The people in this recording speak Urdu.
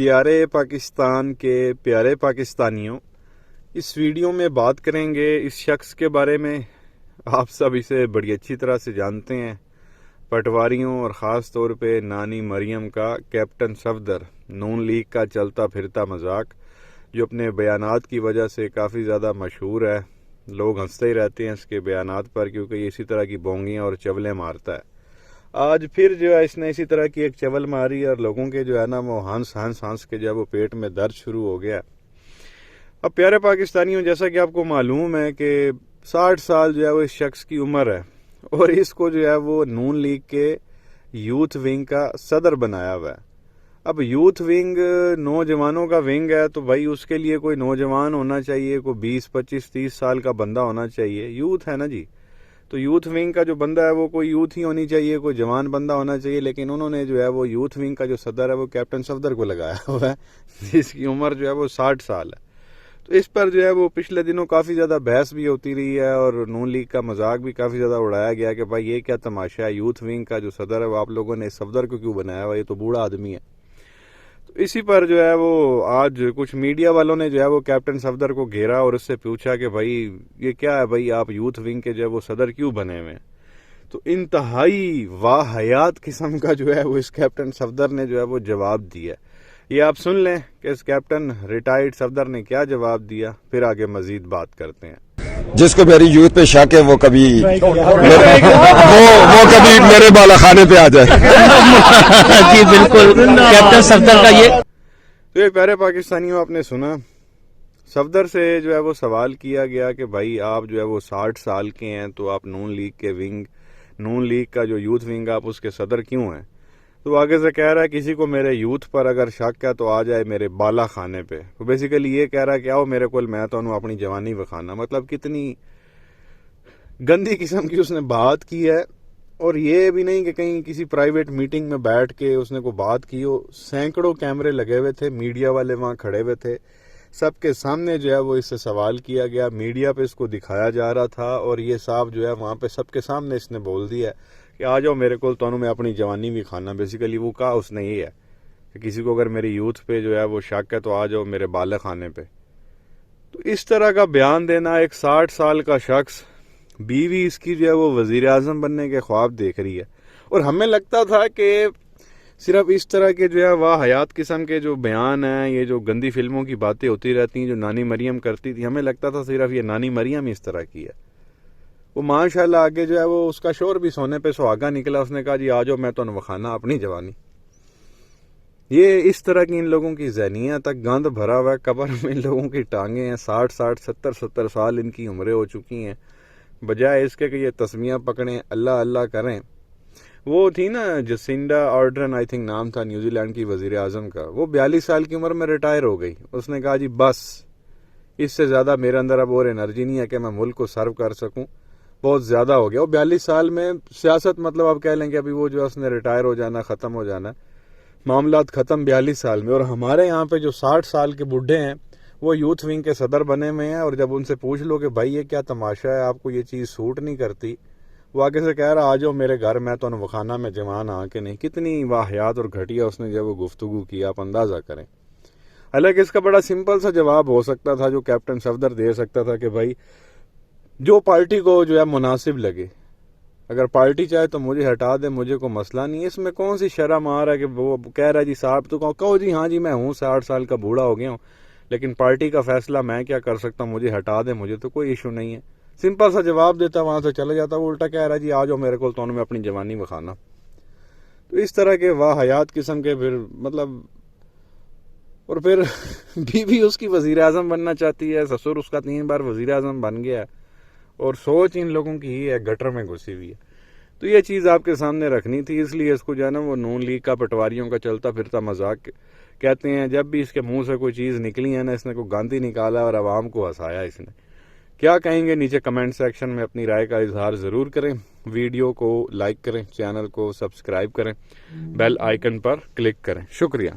پیارے پاکستان کے پیارے پاکستانیوں، اس ویڈیو میں بات کریں گے اس شخص کے بارے میں۔ آپ سب اسے بڑی اچھی طرح سے جانتے ہیں، پٹواریوں اور خاص طور پہ نانی مریم کا کیپٹن صفدر، نون لیگ کا چلتا پھرتا مذاق، جو اپنے بیانات کی وجہ سے کافی زیادہ مشہور ہے۔ لوگ ہنستے ہی رہتے ہیں اس کے بیانات پر، کیونکہ یہ اسی طرح کی بونگیاں اور چولیں مارتا ہے۔ آج پھر جو ہے اس نے اسی طرح کی ایک چول ماری اور لوگوں کے جو ہے نا وہ ہنس کے جو ہے وہ پیٹ میں درد شروع ہو گیا۔ اب پیارے پاکستانیوں، جیسا کہ آپ کو معلوم ہے کہ 60 سال جو ہے وہ اس شخص کی عمر ہے، اور اس کو جو ہے وہ نون لیگ کے یوتھ ونگ کا صدر بنایا ہوا ہے۔ اب یوتھ ونگ نوجوانوں کا ونگ ہے، تو بھائی اس کے لیے کوئی نوجوان ہونا چاہیے، کوئی 20 25 30 سال کا بندہ ہونا چاہیے۔ یوتھ ہے نا جی، تو یوتھ ونگ کا جو بندہ ہے وہ کوئی یوتھ ہی ہونی چاہیے، کوئی جوان بندہ ہونا چاہیے، لیکن انہوں نے جو ہے وہ یوتھ ونگ کا جو صدر ہے وہ کیپٹن صفدر کو لگایا ہوا ہے، جس کی عمر جو ہے وہ 60 سال ہے۔ تو اس پر جو ہے وہ پچھلے دنوں کافی زیادہ بحث بھی ہوتی رہی ہے، اور نون لیگ کا مذاق بھی کافی زیادہ اڑایا گیا کہ بھائی یہ کیا تماشا ہے، یوتھ ونگ کا جو صدر ہے وہ آپ لوگوں نے صفدر کو کیوں بنایا ہوا، یہ تو بوڑھا آدمی ہے۔ تو اسی پر جو ہے وہ آج کچھ میڈیا والوں نے جو ہے وہ کیپٹن صفدر کو گھیرا اور اس سے پوچھا کہ بھائی یہ کیا ہے، بھائی آپ یوتھ ونگ کے جو ہے وہ صدر کیوں بنے ہوئے ہیں؟ تو انتہائی واحیات قسم کا جو ہے وہ اس کیپٹن صفدر نے جو ہے وہ جواب دیا۔ یہ آپ سن لیں کہ اس کیپٹن ریٹائرڈ صفدر نے کیا جواب دیا، پھر آگے مزید بات کرتے ہیں۔ جس کو میری یوتھ پہ شک ہے وہ کبھی میرے بالا خانے پہ آ جائے۔ جی بالکل، کیپٹن صفدر کا یہ تو یہ پیارے پاکستانیوں، آپ نے سنا صفدر سے جو ہے وہ سوال کیا گیا کہ بھائی آپ جو ہے وہ 60 سال کے ہیں، تو آپ نون لیگ کا جو یوتھ ونگ آپ اس کے صدر کیوں ہیں؟ تو آگے سے کہہ رہا ہے کسی کو میرے یوتھ پر اگر شک ہے تو آ جائے میرے بالا خانے پہ۔ تو بیسیکلی یہ کہہ رہا ہے کہ آؤ میرے کو، میں تو انہوں اپنی جوانی بخانا۔ مطلب کتنی گندی قسم کی اس نے بات کی ہے، اور یہ بھی نہیں کہ کہیں کسی پرائیویٹ میٹنگ میں بیٹھ کے اس نے کوئی بات کی ہو۔ سینکڑوں کیمرے لگے ہوئے تھے، میڈیا والے وہاں کھڑے ہوئے تھے، سب کے سامنے جو ہے وہ اس سے سوال کیا گیا، میڈیا پہ اس کو دکھایا جا رہا تھا، اور یہ صاحب جو ہے وہاں پہ سب کے سامنے اس نے بول دیا کہ آ جاؤ میرے کو، تو میں اپنی جوانی بھی کھانا۔ بیسیکلی وہ کہا اس نے یہ ہے کہ کسی کو اگر میری یوتھ پہ جو ہے وہ شک ہے تو آ جاؤ میرے بالغ خانے پہ۔ تو اس طرح کا بیان دینا، ایک 60 سال کا شخص، بیوی اس کی جو ہے وہ وزیر اعظم بننے کے خواب دیکھ رہی ہے، اور ہمیں لگتا تھا کہ صرف اس طرح کے جو ہے واحیات قسم کے جو بیان ہیں، یہ جو گندی فلموں کی باتیں ہوتی رہتی ہیں جو نانی مریم کرتی تھی، ہمیں لگتا تھا صرف یہ نانی مریم اس طرح کی ہے۔ وہ ماشاءاللہ آگے جو ہے وہ اس کا شور بھی سونے پہ سہاگا نکلا، اس نے کہا جی آ جاؤ میں تو نوخانا اپنی جوانی۔ یہ اس طرح کی ان لوگوں کی ذہنیت تک گند بھرا ہوا ہے، قبر میں ان لوگوں کی ٹانگیں ہیں، 60 70 سال ان کی عمریں ہو چکی ہیں، بجائے اس کے کہ یہ تسمیہ پکڑیں، اللہ اللہ کریں۔ وہ تھی نا جسینڈا آرڈرن، آئی تھنک نام تھا، نیوزی لینڈ کی وزیر اعظم کا، وہ 42 سال کی عمر میں ریٹائر ہو گئی۔ اس نے کہا جی بس اس سے زیادہ میرے اندر اب اور انرجی نہیں ہے کہ میں ملک کو سرو کر سکوں، بہت زیادہ ہو گیا۔ وہ 42 سال میں سیاست، مطلب آپ کہہ لیں کہ ابھی وہ جو اس نے ریٹائر ہو جانا، ختم ہو جانا، معاملات ختم 42 سال میں۔ اور ہمارے یہاں پہ جو 60 سال کے بڈھے ہیں وہ یوتھ ونگ کے صدر بنے ہوئے ہیں، اور جب ان سے پوچھ لو کہ بھائی یہ کیا تماشا ہے، آپ کو یہ چیز سوٹ نہیں کرتی، وہ آگے سے کہہ رہا آ جاؤ میرے گھر، میں تو نوخانہ میں جوان آ کے نہیں۔ کتنی واحیات اور گھٹیا اس نے جب وہ گفتگو کی، آپ اندازہ کریں۔ حالانکہ اس کا بڑا سمپل سا جواب ہو سکتا تھا جو کیپٹن صفدر دے سکتا تھا کہ بھائی جو پارٹی کو جو ہے مناسب لگے، اگر پارٹی چاہے تو مجھے ہٹا دے، مجھے کوئی مسئلہ نہیں ہے۔ اس میں کون سی شرم آ رہا ہے کہ وہ کہہ رہا ہے جی صاحب تو کہو جی ہاں جی میں ہوں 60 سال کا بوڑھا ہو گیا ہوں، لیکن پارٹی کا فیصلہ میں کیا کر سکتا ہوں، مجھے ہٹا دے، مجھے تو کوئی ایشو نہیں ہے۔ سمپل سا جواب دیتا، وہاں سے چلا جاتا۔ وہ الٹا کہہ رہا ہے جی آ جاؤ میرے کو، تو میں اپنی جوانی بخانا۔ تو اس طرح کے واحیات قسم کے پھر مطلب، اور پھر بیوی اس کی وزیر اعظم بننا چاہتی ہے، سسر اس کا 3 بار وزیر اعظم بن گیا ہے، اور سوچ ان لوگوں کی ہی ہے گٹر میں گھسی ہوئی ہے۔ تو یہ چیز آپ کے سامنے رکھنی تھی، اس لیے اس کو جو ہے نا وہ نون لیگ کا پٹواریوں کا چلتا پھرتا مذاق کہتے ہیں۔ جب بھی اس کے منہ سے کوئی چیز نکلی ہے نا، اس نے کوئی گاندھی نکالا اور عوام کو ہنسایا اس نے۔ کیا کہیں گے نیچے کمنٹ سیکشن میں اپنی رائے کا اظہار ضرور کریں۔ ویڈیو کو لائک کریں، چینل کو سبسکرائب کریں، بیل آئیکن پر کلک کریں۔ شکریہ۔